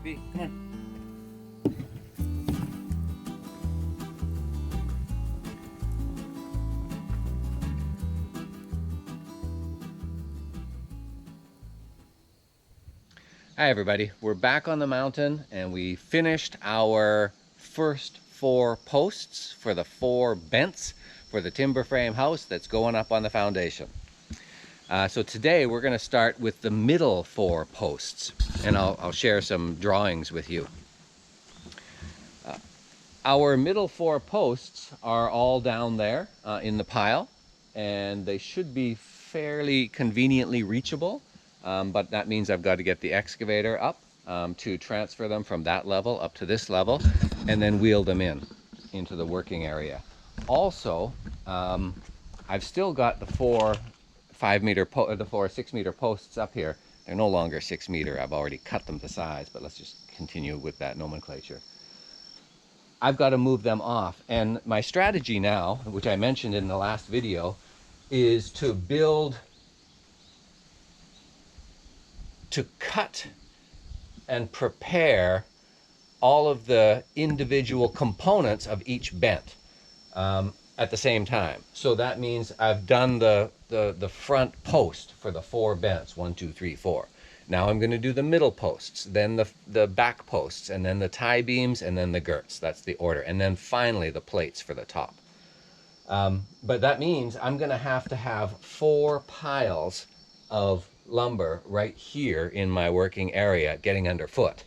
baby. Come on. Hi everybody, we're back on the mountain and we finished our first 4 posts for the 4 bents for the timber frame house that's going up on the foundation. So today we're going to start with the middle 4 posts, and I'll share some drawings with you. Our middle 4 posts are all down there in the pile, and they should be fairly conveniently reachable. But that means I've got to get the excavator up to transfer them from that level up to this level and then wheel them into the working area. Also, I've still got the 4 6 meter posts up here. They're no longer 6 meter. I've already cut them to size, but let's just continue with that nomenclature. I've got to move them off. And my strategy now, which I mentioned in the last video, is to cut and prepare all of the individual components of each bent at the same time. So that means I've done the front post for the 4 bents, 1, 2, 3, 4. Now I'm going to do the middle posts, then the back posts, and then the tie beams, and then the girts. That's the order. And then finally the plates for the top. But that means I'm going to have 4 piles of lumber right here in my working area getting underfoot.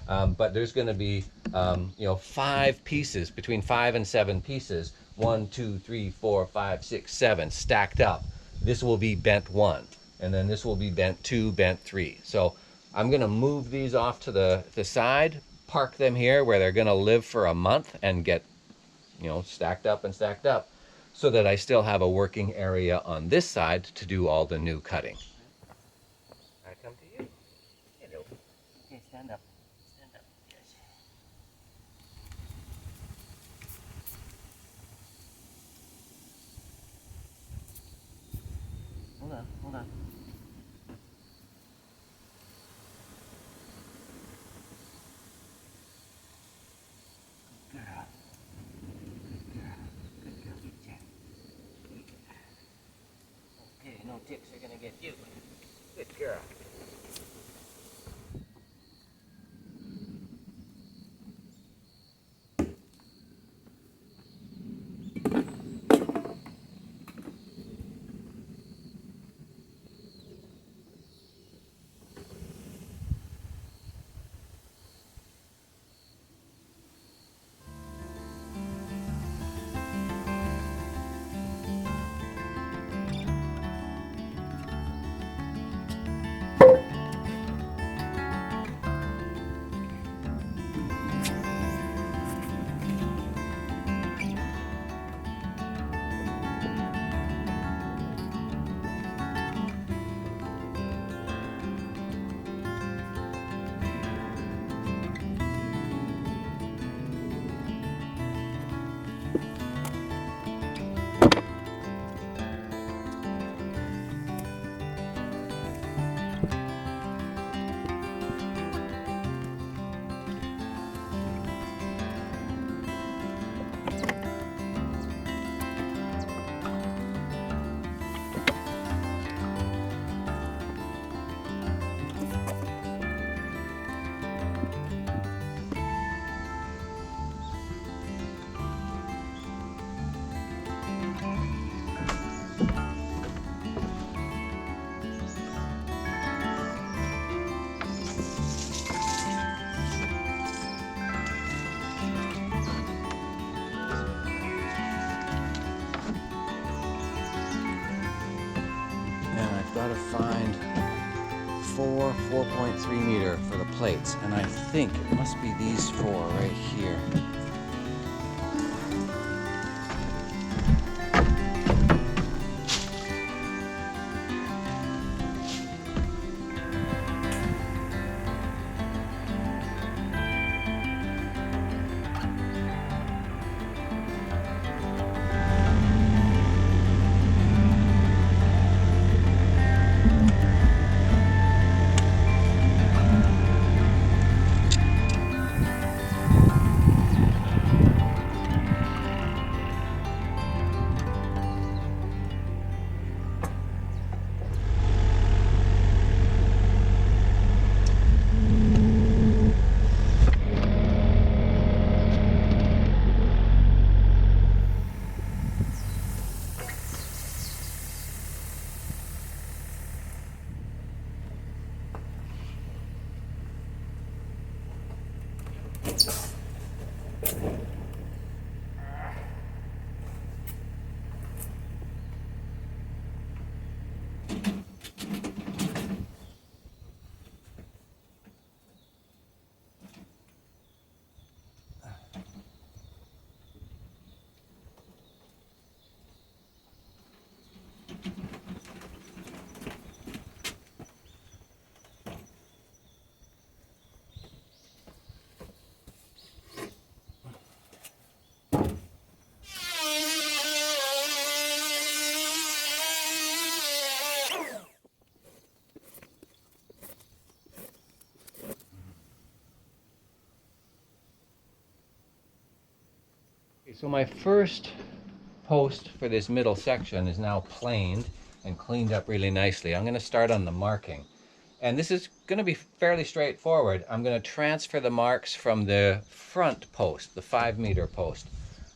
But there's going to be 5 pieces, between 5 and 7 pieces, 1, 2, 3, 4, 5, 6, 7 stacked up. This will be bent 1, and then this will be bent 2, bent 3. So I'm going to move these off to the side, park them here where they're going to live for a month and get stacked up and stacked up, so that I still have a working area on this side to do all the new cutting. I come to you. Hello. Okay, stand up. Stand up. Yes. Hold on, hold on. Good girl. Good girl. Good girl. Good Jack. Okay, no ticks are gonna get you. Good girl. Got to find 4.3 meter for the plates, and I think it must be these 4 right here. So my first post for this middle section is now planed and cleaned up really nicely. I'm going to start on the marking. And this is going to be fairly straightforward. I'm going to transfer the marks from the front post, the 5-meter post.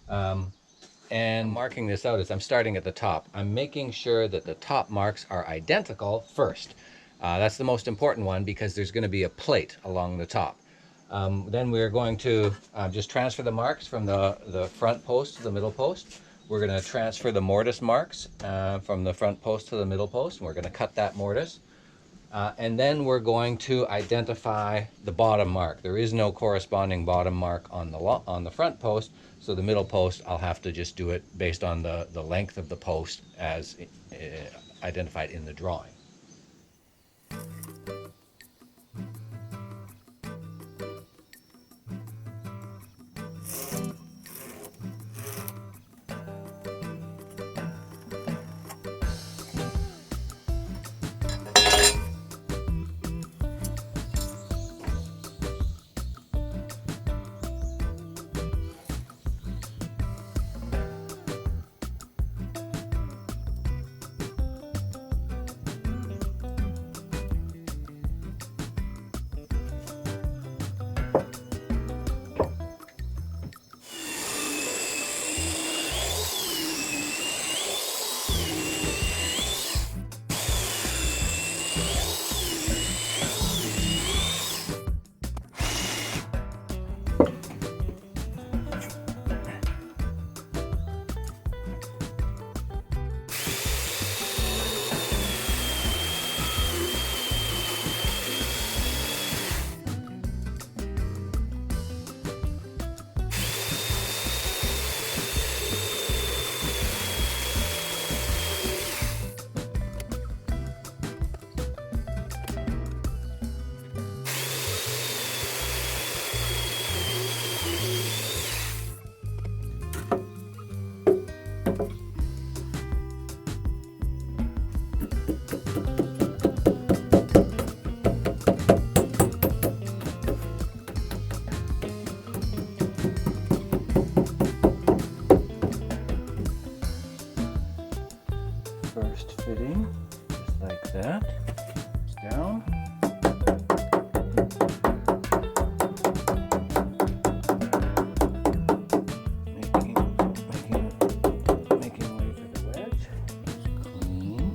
And marking this out as I'm starting at the top. I'm making sure that the top marks are identical first. That's the most important one because there's going to be a plate along the top. Then we're going to just transfer the marks from the front post to the middle post. We're going to transfer the mortise marks from the front post to the middle post, and we're going to cut that mortise. And then we're going to identify the bottom mark. There is no corresponding bottom mark on the front post, so the middle post I'll have to just do it based on the length of the post as identified in the drawing. First fitting, just like that, down. Making way for the wedge. Clean.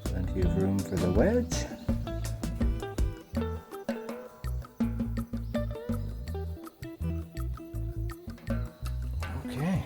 Plenty of room for the wedge. Okay.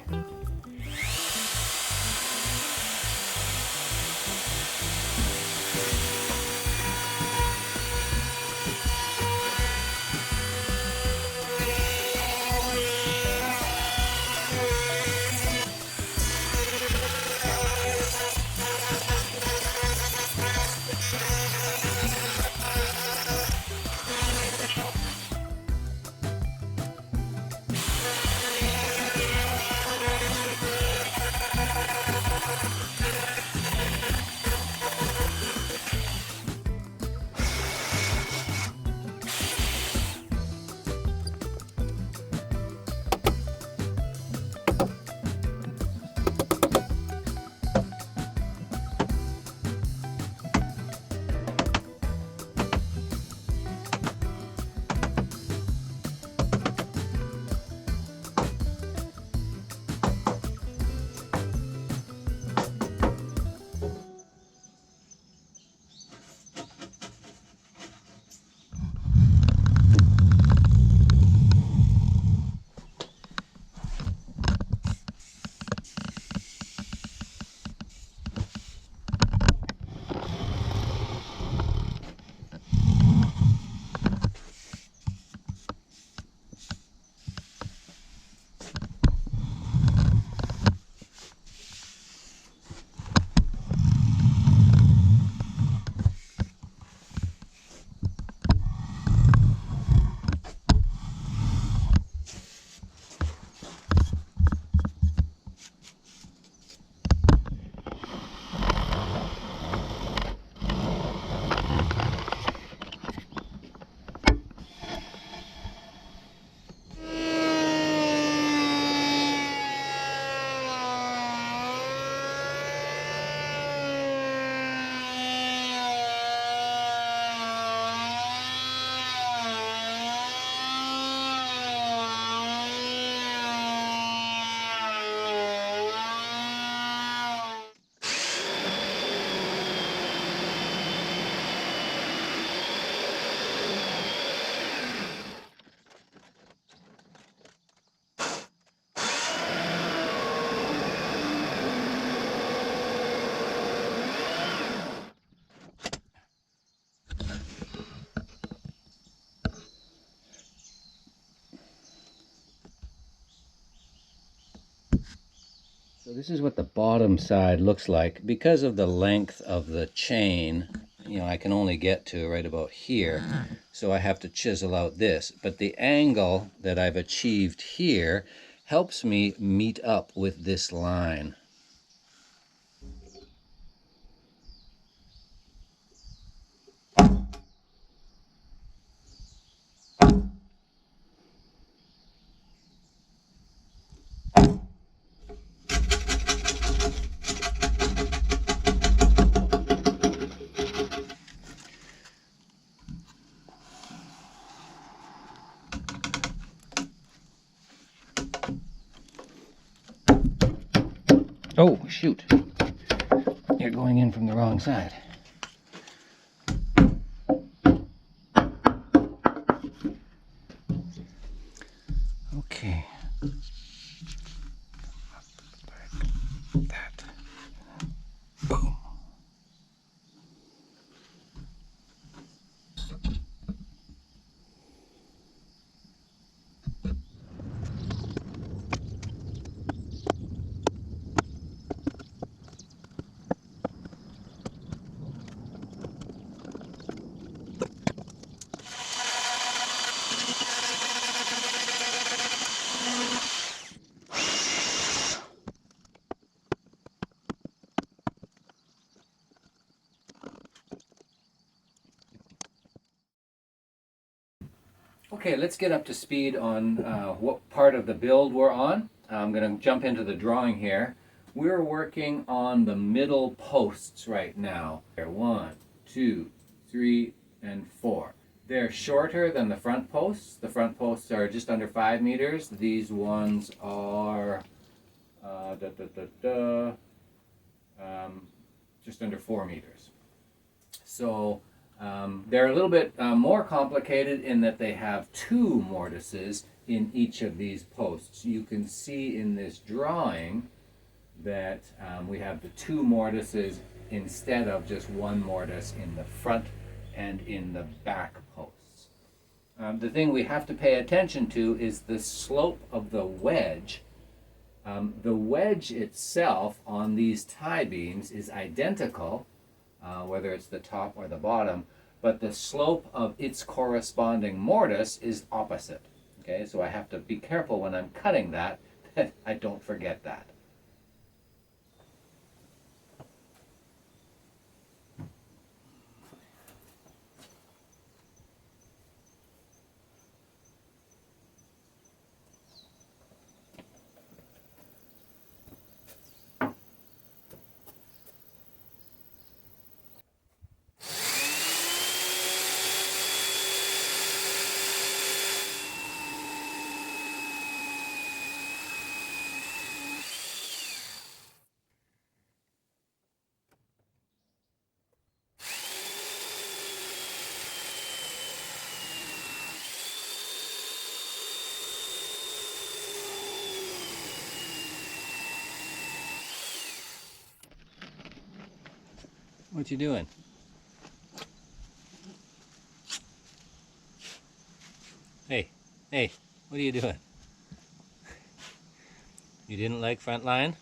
So this is what the bottom side looks like. Because of the length of the chain, you know, I can only get to right about here. So I have to chisel out this. But the angle that I've achieved here helps me meet up with this line. Oh, shoot. You're going in from the wrong side. Okay. Like that. Boom. Okay, let's get up to speed on what part of the build we're on. I'm going to jump into the drawing here. We're working on the middle posts right now. 1, 2, 3, and 4. They're shorter than the front posts. The front posts are just under 5 meters. These ones are just under 4 meters. So they're a little bit more complicated in that they have 2 mortises in each of these posts. You can see in this drawing that we have the 2 mortises instead of just 1 mortise in the front and in the back posts. The thing we have to pay attention to is the slope of the wedge. The wedge itself on these tie beams is identical, whether it's the top or the bottom, but the slope of its corresponding mortise is opposite. Okay, so I have to be careful when I'm cutting that I don't forget that. What you doing? Hey, hey, what are you doing? You didn't like front line?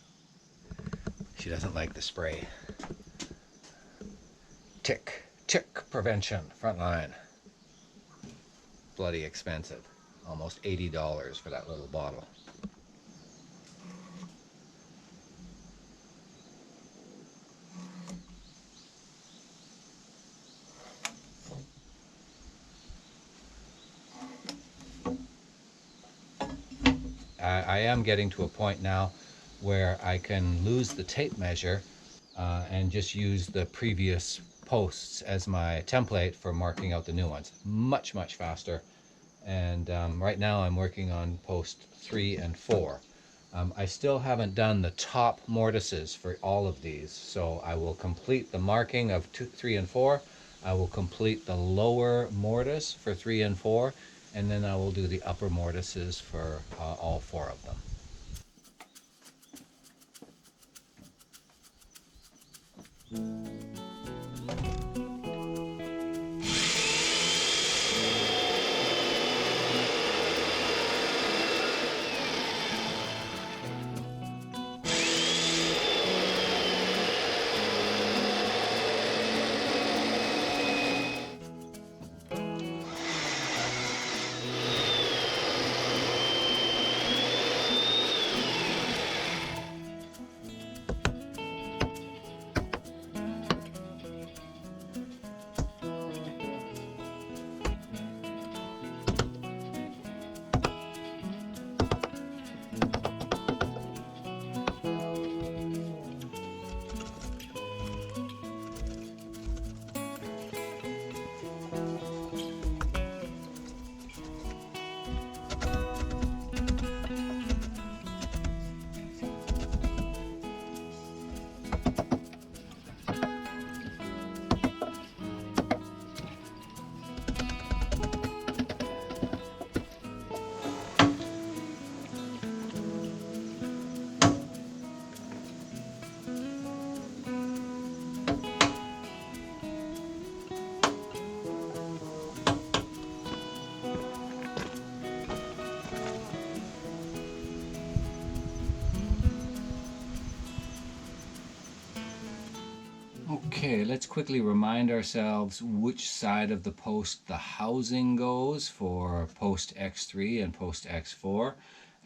She doesn't like the spray. Tick prevention, front line. Bloody expensive. Almost $80 for that little bottle. I am getting to a point now where I can lose the tape measure and just use the previous posts as my template for marking out the new ones. Much faster. And right now I'm working on post 3 and 4. I still haven't done the top mortises for all of these, so I will complete the marking of 2, 3, and 4. I will complete the lower mortise for 3 and 4, and then I will do the upper mortises for all 4 of them. Okay, let's quickly remind ourselves which side of the post the housing goes for post X3 and post X4.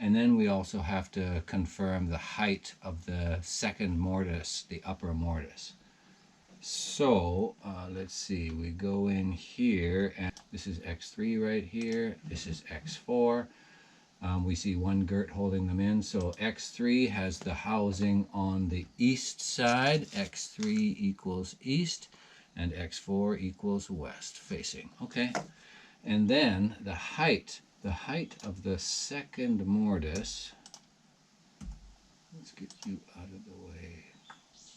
And then we also have to confirm the height of the second mortise, the upper mortise. So let's see, we go in here, and this is X3 right here, this is X4. We see one girt holding them in, so X3 has the housing on the east side, X3 equals east, and X4 equals west facing. Okay, and then the height of the second mortise, let's get you out of the way.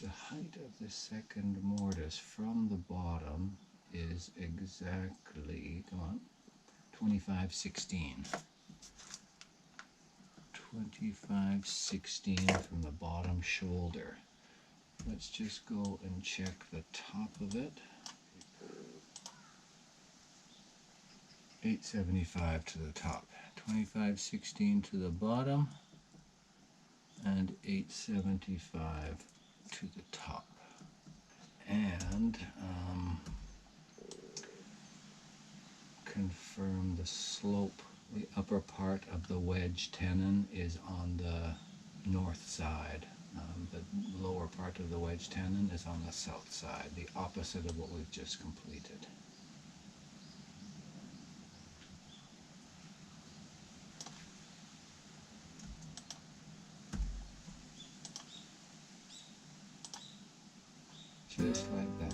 The height of the second mortise from the bottom is exactly, come on, 2516. 2516 from the bottom shoulder. Let's just go and check the top of it. 875 to the top. 2516 to the bottom and 875 to the top. And confirm the slope. The upper part of the wedge tenon is on the north side. The lower part of the wedge tenon is on the south side, the opposite of what we've just completed. Just like that.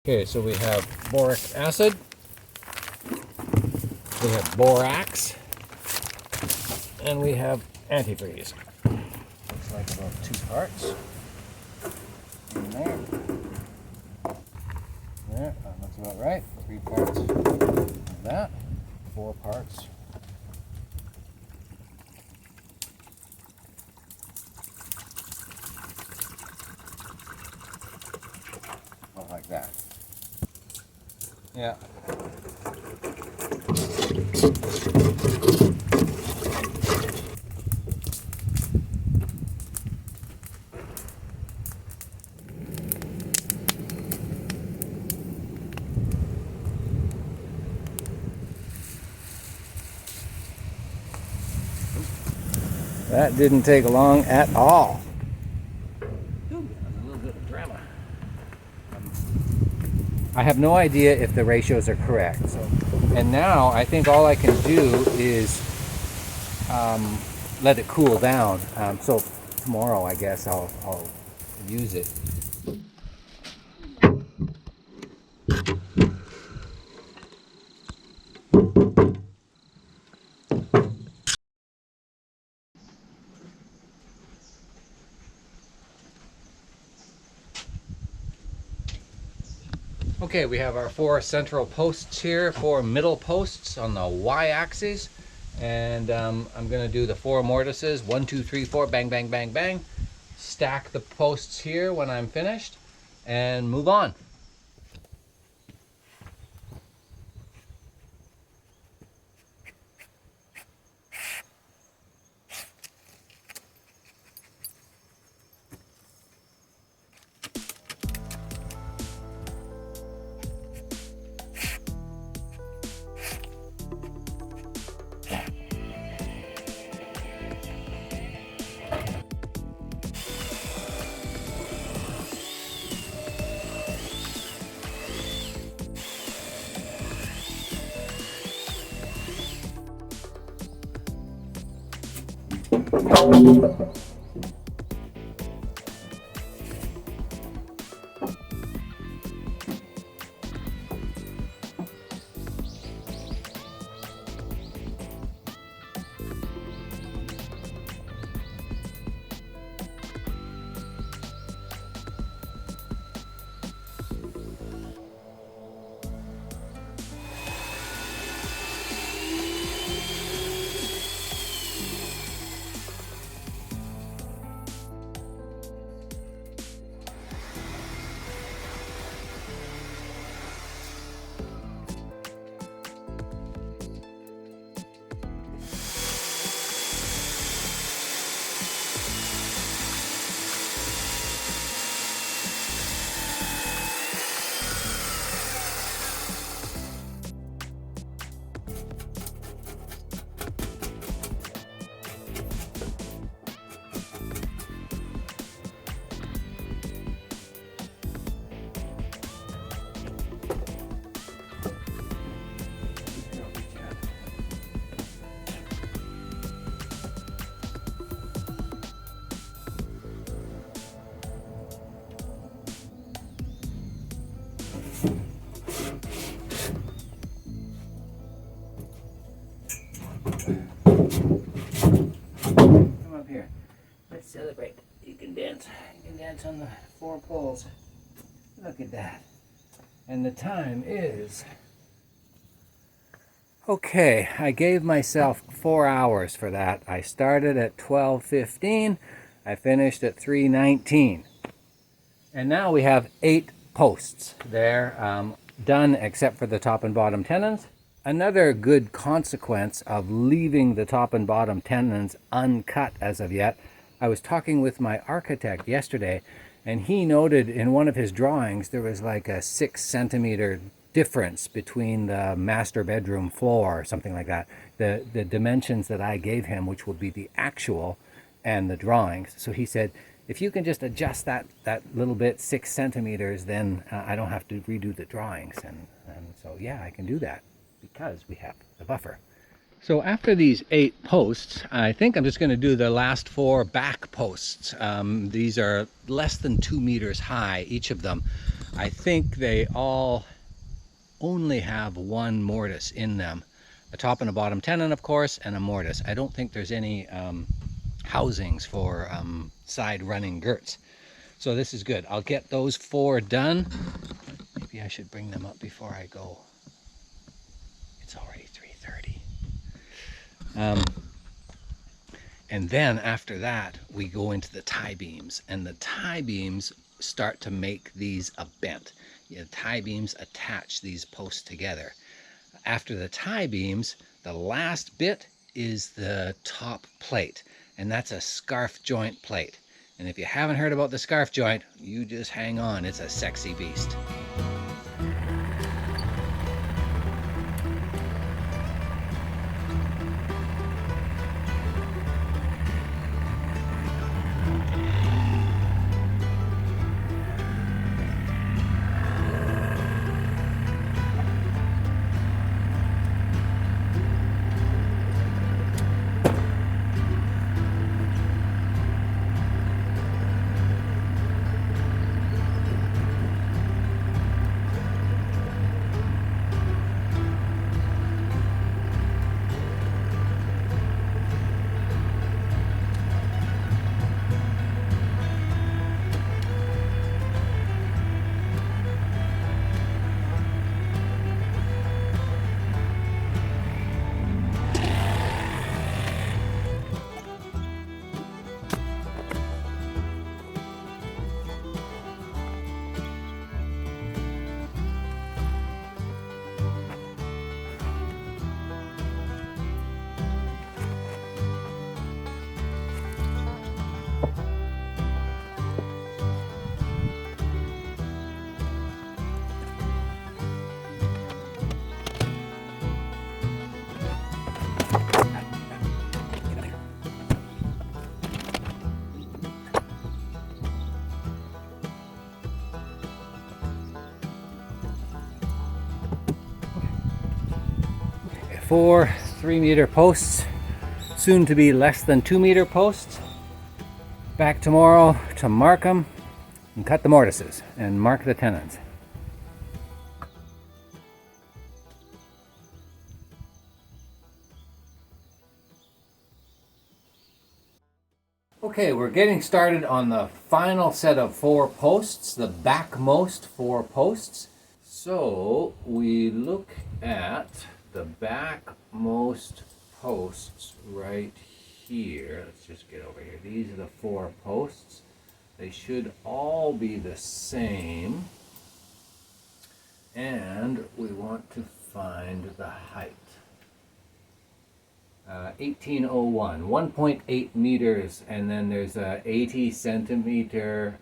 Okay, so we have boric acid, we have borax, and we have antifreeze. Looks like about 2 parts in there. There, that looks about right. 3 parts of that, 4 parts. About like that. Yeah. That didn't take long at all. I have no idea if the ratios are correct. So, and now I think all I can do is let it cool down. So tomorrow I guess I'll use it. Okay, we have our 4 central posts here, 4 middle posts on the y-axis, and I'm going to do the 4 mortises, 1, 2, 3, 4, bang, bang, bang, bang. Stack the posts here when I'm finished, and move on. Come up here. Let's celebrate. You can dance. You can dance on the 4 poles. Look at that. And the time is... Okay, I gave myself 4 hours for that. I started at 12:15. I finished at 3:19. And now we have 8 posts there, done except for the top and bottom tenons. Another good consequence of leaving the top and bottom tenons uncut as of yet, I was talking with my architect yesterday, and he noted in one of his drawings there was like a 6 centimeter difference between the master bedroom floor or something like that. The dimensions that I gave him, which would be the actual, and the drawings. So he said, if you can just adjust that little bit, 6 centimeters, then I don't have to redo the drawings. And so yeah, I can do that, because we have the buffer. So after these 8 posts, I think I'm just going to do the last 4 back posts. These are less than 2 meters high, each of them. I think they all only have 1 mortise in them. A top and a bottom tenon, of course, and a mortise. I don't think there's any housings for side running girts. So this is good. I'll get those 4 done. Maybe I should bring them up before I go. It's already 3:30. And then after that, we go into the tie beams, and the tie beams start to make these a bent. The tie beams attach these posts together. After the tie beams, the last bit is the top plate, and that's a scarf joint plate. And if you haven't heard about the scarf joint, you just hang on. It's a sexy beast. 4 3-meter posts, soon to be less than 2-meter posts. Back tomorrow to mark them and cut the mortises and mark the tenons. Okay, we're getting started on the final set of 4 posts, the backmost 4 posts. So we look at the backmost posts right here. Let's just get over here. These are the 4 posts. They should all be the same. And we want to find the height. 1801, 1.8 meters, and then there's a 80 centimeter,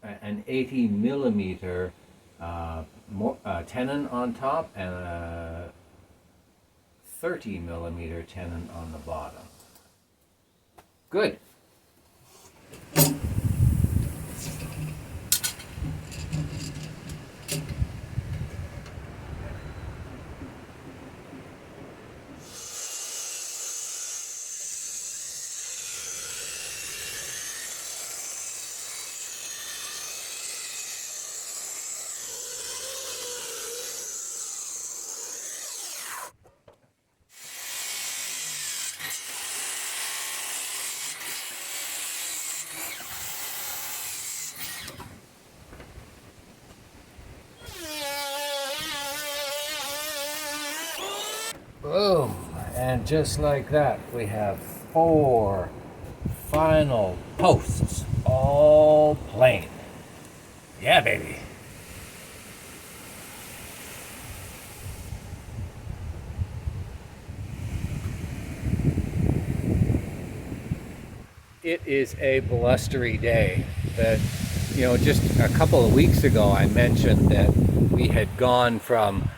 an 80 millimeter tenon on top, and a 30 millimeter tenon on the bottom. Good. Boom, and just like that, we have 4 final posts, all plain. Yeah, baby. It is a blustery day. That, just a couple of weeks ago I mentioned that we had gone from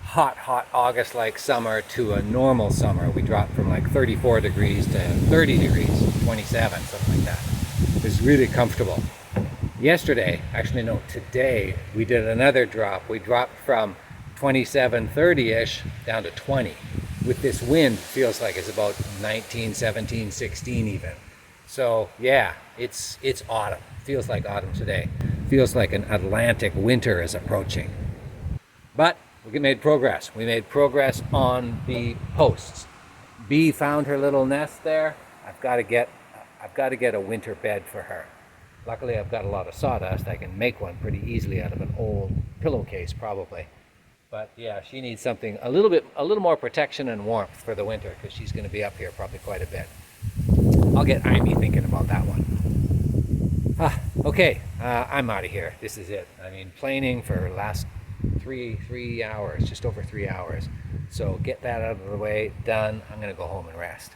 hot August-like summer to a normal summer. We dropped from like 34 degrees to 30 degrees, 27, something like that. It was really comfortable. Yesterday, actually no, today, we did another drop. We dropped from 27, 30-ish down to 20. With this wind, feels like it's about 19, 17, 16 even. So yeah, it's autumn. Feels like autumn today. Feels like an Atlantic winter is approaching. But we made progress. We made progress on the posts. Bee found her little nest there. I've got to get a winter bed for her. Luckily, I've got a lot of sawdust. I can make one pretty easily out of an old pillowcase, probably. But yeah, she needs something a little more protection and warmth for the winter, because she's going to be up here probably quite a bit. I'll get Amy thinking about that one. Okay, I'm out of here. This is it. I mean, planing for last 3 hours, just over 3 hours. So get that out of the way, done. I'm going to go home and rest.